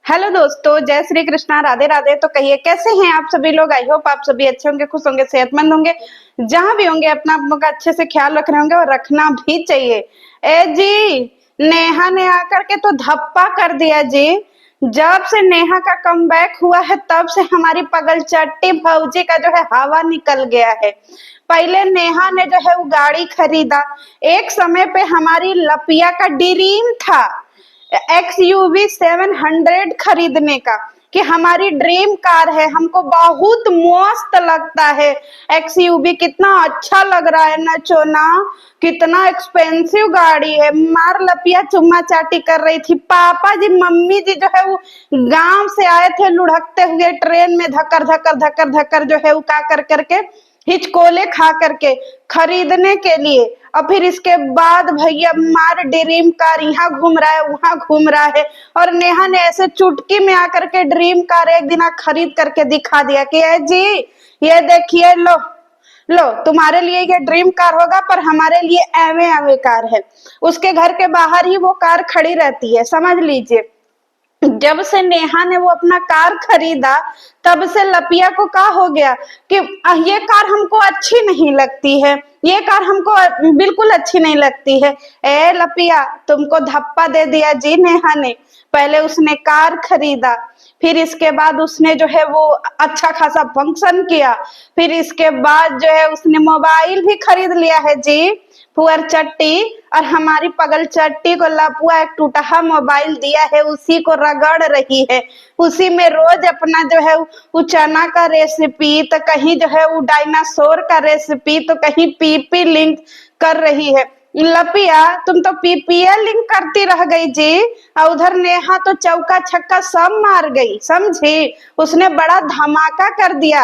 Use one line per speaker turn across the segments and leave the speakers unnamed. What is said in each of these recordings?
Hello दोस्तों, जय श्री कृष्णा, राधे राधे। तो कहिए कैसे हैं आप सभी लोग। आई होप आप सभी अच्छे होंगे, खुश होंगे, सेहतमंद होंगे। जहां भी होंगे अपना अपना अच्छे से ख्याल रख रहे होंगे और रखना भी चाहिए। ए जी, नेहा ने आकर के तो धप्पा कर दिया जी। जब से नेहा का कमबैक हुआ है तब से हमारी पगल चट्टी भौजी का जो है हवा निकल गया है। पहले नेहा ने जो है वो गाड़ी खरीदा। एक समय पे हमारी लपिया का ड्रीम था XUV 700 खरीदने का, कि हमारी ड्रीम कार है, हमको बहुत मस्त लगता है। XUV कितना अच्छा लग रहा है ना चोना, कितना एक्सपेंसिव गाड़ी है। मार लपिया चुम्मा चाटी कर रही थी। पापा जी मम्मी जी जो है वो गांव से आए थे लुढ़कते हुए ट्रेन में, धक्कर धक्कर धक्कर धक्कर जो है वो का कर करके हिचकोले खा करके खरीदने के लिए। और फिर इसके बाद भैया मार ड्रीम कार यहाँ घूम रहा है वहां घूम रहा है। और नेहा ने ऐसे चुटकी में आकर के ड्रीम कार एक दिन खरीद करके दिखा दिया कि है जी, ये देखिए, लो लो, तुम्हारे लिए ये ड्रीम कार होगा पर हमारे लिए एवे एवे कार है। उसके घर के बाहर ही वो कार खड़ी रहती है, समझ लीजिए। जब से नेहा ने वो अपना कार खरीदा तब से लपिया को क्या हो गया कि ये कार हमको अच्छी नहीं लगती है, ये कार हमको बिल्कुल अच्छी नहीं लगती है। ए लपिया, तुमको धप्पा दे दिया जी नेहा ने। पहले उसने कार खरीदा, फिर इसके बाद उसने जो है वो अच्छा खासा फंक्शन किया, फिर इसके बाद जो है उसने मोबाइल भी खरीद लिया है जी पुअर चट्टी। और हमारी पगल चट्टी को लपुआ एक टूटा मोबाइल दिया है, उसी को रगड़ रही है। उसी में रोज अपना जो है वो चना का रेसिपी, तो कहीं जो है वो डायनासोर का रेसिपी, तो कहीं पीपी लिंक कर रही है। लपिया, तुम तो पीपीए लिंक करती रह गई जी। और उधर नेहा तो चौका छक्का सब मार गई, समझी। उसने बड़ा धमाका कर दिया।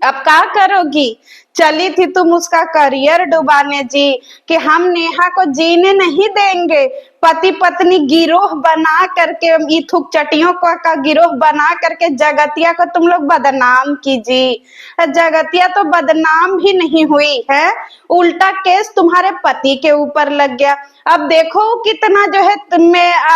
अब क्या करोगी। चली थी तुम उसका करियर डुबाने जी, कि हम नेहा को जीने नहीं देंगे। पति पत्नी गिरोह बना करके, इथुक चटियों का गिरोह बना करके जगतिया को तुम लोग बदनाम कीजिए। जगतिया तो बदनाम भी नहीं हुई है, उल्टा केस तुम्हारे पति के ऊपर लग गया। अब देखो कितना जो है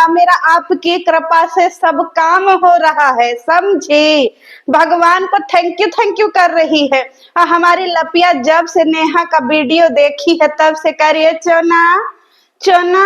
मेरा आपकी कृपा से सब काम हो रहा है, समझी। भगवान को थैंक यू कर रही है। और हमारी लपिया जब से नेहा का वीडियो देखी है तब से करिए चोना चोना,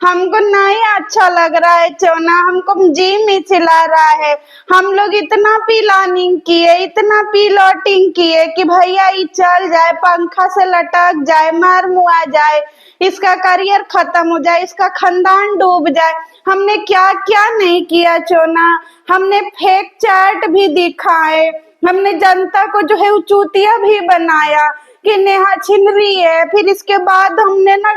हमको नहीं अच्छा लग रहा है चोना, हमको जी में चिल्ला रहा है। हम लोग इतना पिलानिंग किए, इतना पिलोटिंग किए कि भैया ये चल जाए, पंखा से लटक जाए, मार मुआ जाए, इसका करियर खत्म हो जाए, इसका खानदान डूब जाए। हमने क्या क्या नहीं किया चोना। हमने फेक चैट भी दिखाए, हमने जनता को जो है चूतिया भी बनाया कि नेहा छिन रही है। फिर इसके बाद हमने ना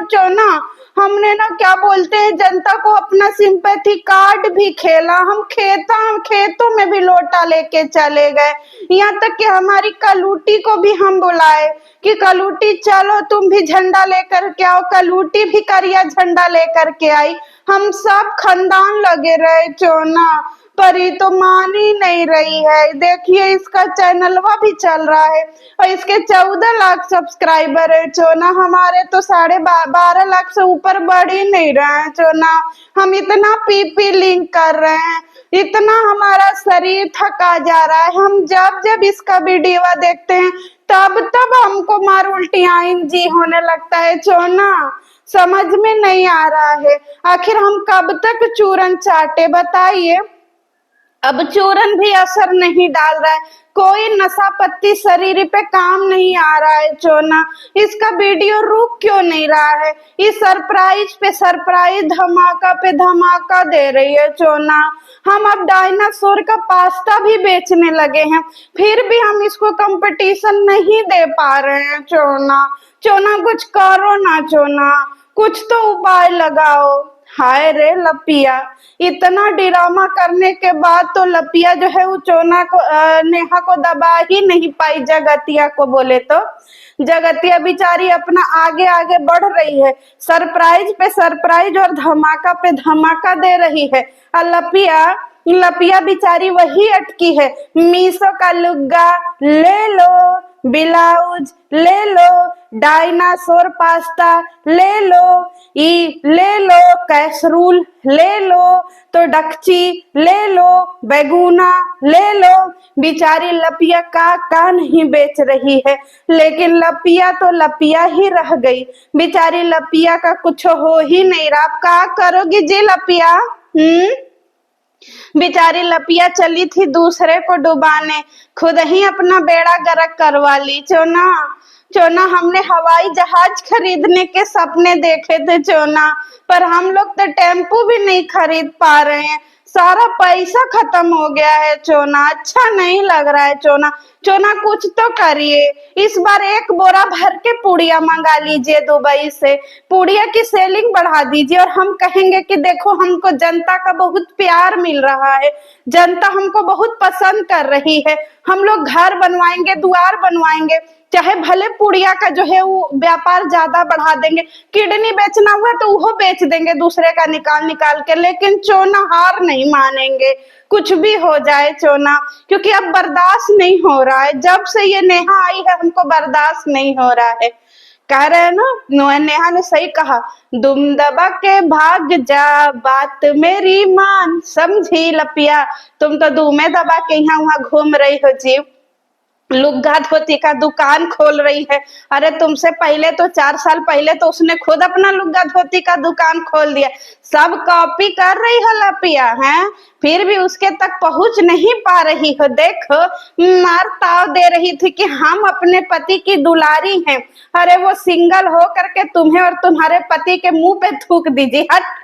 क्या बोलते हैं, जनता को अपना सिंपैथी कार्ड भी खेला। हम खेतों में भी लोटा लेके चले गए। यहाँ तक कि हमारी कलूटी को भी हम बुलाए कि कलूटी चलो तुम भी झंडा लेकर के आओ। कलूटी भी करिया झंडा लेकर के आई। हम सब खानदान लगे रहे चोना, पर ये तो मान ही नहीं रही है। देखिए इसका चैनलवा भी चल रहा है और इसके 14 लाख सब्सक्राइबर है चोना। हमारे तो 12.5 लाख से ऊपर बढ़ ही नहीं रहे हैं चोना। हम इतना पीपी लिंक कर रहे हैं, इतना हमारा शरीर थका जा रहा है। हम जब जब इसका वीडियो देखते हैं तब तब हमको मार उल्टियां जी होने लगता है चोना। समझ में नहीं आ रहा है आखिर हम कब तक चूरन चाटे, बताइए। अब चूरन भी असर नहीं डाल रहा है, कोई नशा पत्ती शरीर पे काम नहीं आ रहा है चोना। इसका वीडियो रुक क्यों नहीं रहा है। इस सरप्राइज पे सरप्राइज, धमाका पे धमाका दे रही है चोना। हम अब डायनासोर का पास्ता भी बेचने लगे हैं, फिर भी हम इसको कंपटीशन नहीं दे पा रहे हैं चोना। चोना कुछ करो ना चोना, कुछ तो उपाय लगाओ। हाय रे लपिया, इतना ड्रामा करने के बाद तो लपिया जो है वो चोना को नेहा को दबा ही नहीं पाई। जगतिया को बोले तो जगतिया बिचारी अपना आगे आगे बढ़ रही है, सरप्राइज पे सरप्राइज और धमाका पे धमाका दे रही है। और लपिया बिचारी वही अटकी है, मीशो का लुग्गा ले लो ब्लाउज ले लो, डायनासोर पास्ता ले लो, ले लो कैसरूल ले लो, तो डक्ची ले लो, बैगुना ले लो। बेचारी लपिया का नहीं बेच रही है, लेकिन लपिया तो लपिया ही रह गई। बेचारी लपिया का कुछ हो ही नहीं रहा। आप क्या करोगी जी लपिया? बेचारी लपिया चली थी दूसरे को डुबाने, खुद ही अपना बेड़ा गर्क करवा ली। चोना चोना हमने हवाई जहाज खरीदने के सपने देखे थे चोना, पर हम लोग तो टेम्पो भी नहीं खरीद पा रहे हैं। सारा पैसा खत्म हो गया है चोना, अच्छा नहीं लग रहा है चोना। चोना कुछ तो करिए, इस बार 1 बोरा भर के पुड़िया मंगा लीजिए दुबई से, पुड़िया की सेलिंग बढ़ा दीजिए और हम कहेंगे कि देखो हमको जनता का बहुत प्यार मिल रहा है, जनता हमको बहुत पसंद कर रही है। हम लोग घर बनवाएंगे, द्वार बनवाएंगे, चाहे भले पुड़िया का जो है वो व्यापार ज्यादा बढ़ा देंगे, किडनी बेचना हुआ तो वो बेच देंगे दूसरे का निकाल निकाल के, लेकिन चोना हार नहीं मानेंगे, कुछ भी हो जाए चोना, क्योंकि अब बर्दाश्त नहीं हो रहा है। जब से ये नेहा आई है हमको बर्दाश्त नहीं हो रहा है। कह रहे हैं ना, नेहा ने सही कहा, दुम दबा के भाग जा, बात मेरी मान, समझी लपिया? तुम तो दुमे दबा के यहाँ वहां घूम रही हो जीव, लुग्गा धोती का दुकान खोल रही है। अरे तुमसे पहले तो 4 साल पहले तो उसने खुद अपना लुग्गा धोती का दुकान खोल दिया। सब कॉपी कर रही हो लपिया, हैं? फिर भी उसके तक पहुंच नहीं पा रही हो। देखो मार ताव दे रही थी कि हम अपने पति की दुलारी हैं। अरे वो सिंगल हो करके तुम्हें और तुम्हारे पति के मुंह पे थूक दीजिए। हट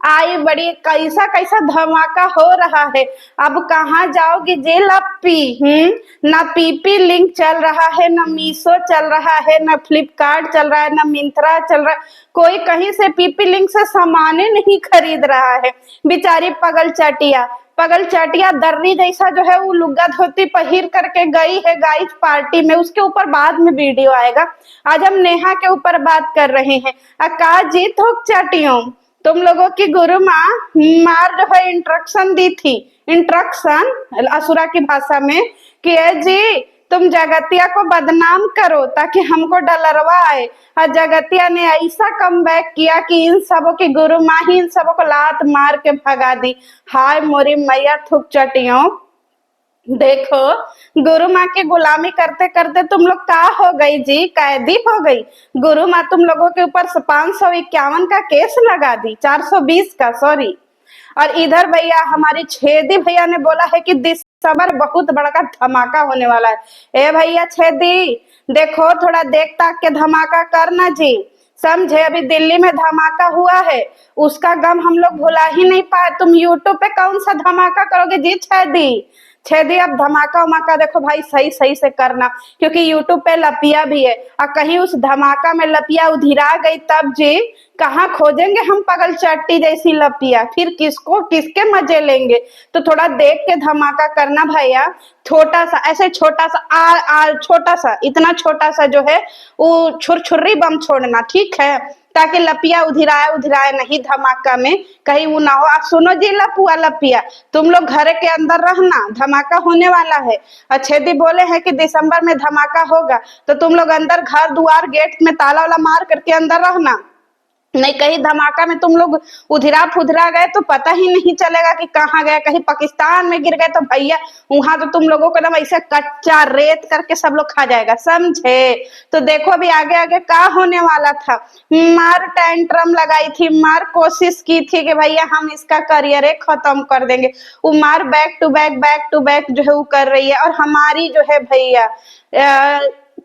आई बड़ी, कैसा कैसा धमाका हो रहा है। अब कहाँ जाओगी जे लप्पी? ना पीपी लिंक चल रहा है, ना मीशो चल रहा है, ना फ्लिपकार्ट चल रहा है, ना मिंत्रा चल रहा है, कोई कहीं से पीपी लिंक से सामाने नहीं खरीद रहा है। बेचारी पगल चटिया दर्री जैसा जो है वो लुग्गा धोती पहिर करके गई है गाइस पार्टी में, उसके ऊपर बाद में वीडियो आएगा। आज हम नेहा के ऊपर बात कर रहे हैं। अकाजी थोक चटियों, तुम लोगों की गुरु माँ मार जो है इंस्ट्रक्शन दी थी, इंस्ट्रक्शन असुरा की भाषा में, कि जी तुम जगतिया को बदनाम करो ताकि हमको डलरवा आए। और जगतिया ने ऐसा कमबैक किया कि इन सबों की गुरु माँ ही इन सबों को लात मार के भगा दी। हाय मोरी मैया थुक चटियों, देखो गुरु माँ की गुलामी करते करते तुम लोग का हो गई जी, कैदी हो गई। गुरु माँ तुम लोगों के ऊपर 551 का केस लगा दी, 420 का सॉरी। और इधर भैया हमारी छेदी भैया ने बोला है कि दिसंबर बहुत बड़ा का धमाका होने वाला है। ए भैया छेदी, देखो थोड़ा देख ताक के धमाका करना जी, समझे? अभी दिल्ली में धमाका हुआ है, उसका गम हम लोग भुला ही नहीं पाए। तुम यूट्यूब पे कौन सा धमाका करोगे जी छेदी? अब धमाका उमाका देखो भाई सही सही से करना, क्योंकि यूट्यूब पे लपिया भी है, और कहीं उस धमाका में लपिया उधिरा गई तब जी कहाँ खोजेंगे हम पगल चट्टी जैसी लपिया, फिर किसके मजे लेंगे? तो थोड़ा देख के धमाका करना भैया, छोटा सा ऐसे छोटा सा छोटा सा, इतना छोटा सा जो है वो छुरछुर्री बम छोड़ना, ठीक है? ताकि लपिया उधिराए नहीं धमाका में, कहीं वो ना हो। आप सुनो जी लपुआ लपिया, तुम लोग घर के अंदर रहना, धमाका होने वाला है। अच्छेदी बोले हैं कि दिसंबर में धमाका होगा, तो तुम लोग अंदर घर द्वार गेट में ताला वाला मार करके अंदर रहना, नहीं कहीं धमाका में तुम लोग उधिरा फुधरा गए तो पता ही नहीं चलेगा कि कहाँ गए। कहीं पाकिस्तान में गिर गए तो भैया वहां तो तुम लोगों को ना ऐसे कच्चा रेत करके सब लोग खा जाएगा, समझे? तो देखो अभी आगे आगे क्या होने वाला था। मार टेंट्रम लगाई थी, मार कोशिश की थी कि भैया हम इसका करियर खत्म कर देंगे। वो मार बैक टू बैक जो है वो कर रही है। और हमारी जो है भैया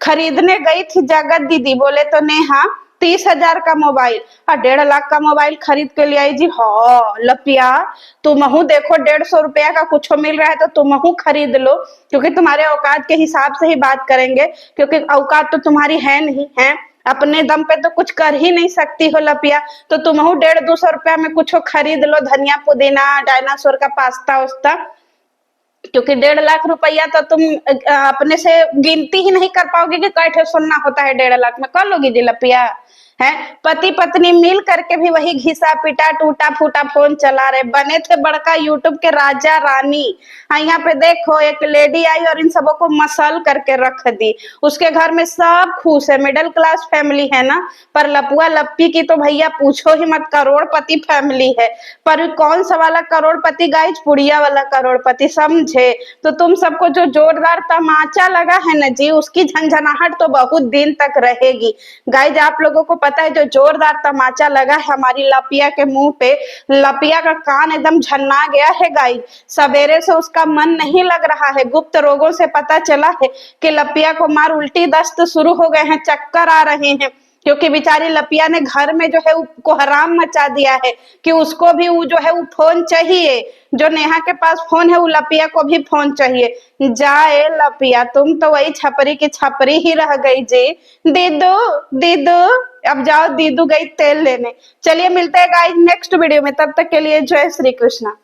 खरीदने गई थी जगत दीदी, बोले तो नेहा 30,000 का मोबाइल और 1.5 लाख का मोबाइल खरीद के ले आई जी। हाँ लपिया, तुमहू देखो 150 रुपया का कुछ मिल रहा है तो तुमहू खरीद लो, क्योंकि तुम्हारे औकात के हिसाब से ही बात करेंगे, क्योंकि औकात तो तुम्हारी है नहीं है, अपने दम पे तो कुछ कर ही नहीं सकती हो लपिया। तो तुमहू 150-200 रुपया में कुछ खरीद लो, धनिया पुदीना डायनासोर का पास्ता उस्ता, क्योंकि 1.5 लाख रुपया तो तुम अपने से गिनती ही नहीं कर पाओगे कि कैठे सुनना होता है 1.5 लाख में। कर लोगी जी लपिया? है। पति पत्नी मिल करके भी वही घिसा पिटा टूटा फूटा फोन चला रहे, बने थे बड़का यूट्यूब के राजा रानी। यहाँ पे देखो एक लेडी आई और इन सबों को मसल करके रख दी। उसके घर में सब खुश है, मिडिल क्लास फैमिली है ना। पर लपुआ लप्पी की तो भैया पूछो ही मत, करोड़पति फैमिली है। पर कौन सा वाला करोड़पति गाइज, पुड़िया वाला करोड़पति, समझे। तो तुम सबको जो जोरदार तमाचा लगा है ना जी, उसकी झंझनाहट तो बहुत दिन तक रहेगी। गाइज आप लोगों को पता है जो जोरदार तमाचा लगा है हमारी लपिया के मुंह पे, लपिया का कान एकदम झन्ना गया है गाइज। सवेरे से उसका मन नहीं लग रहा है। गुप्त रोगों से पता चला है कि लपिया को मार उल्टी दस्त शुरू हो गए हैं, चक्कर आ रहे हैं, क्योंकि बेचारी लपिया ने घर में जो है को हराम मचा दिया है कि उसको भी वो जो है वो फोन चाहिए। जो नेहा के पास फोन है वो लपिया को भी फोन चाहिए। जाए लपिया, तुम तो वही छपरी की छपरी ही रह गई जी। दीदू दीदू, अब जाओ, दीदू गई तेल लेने। चलिए मिलते हैं गाइस नेक्स्ट वीडियो में, तब तक के लिए जय श्री कृष्णा।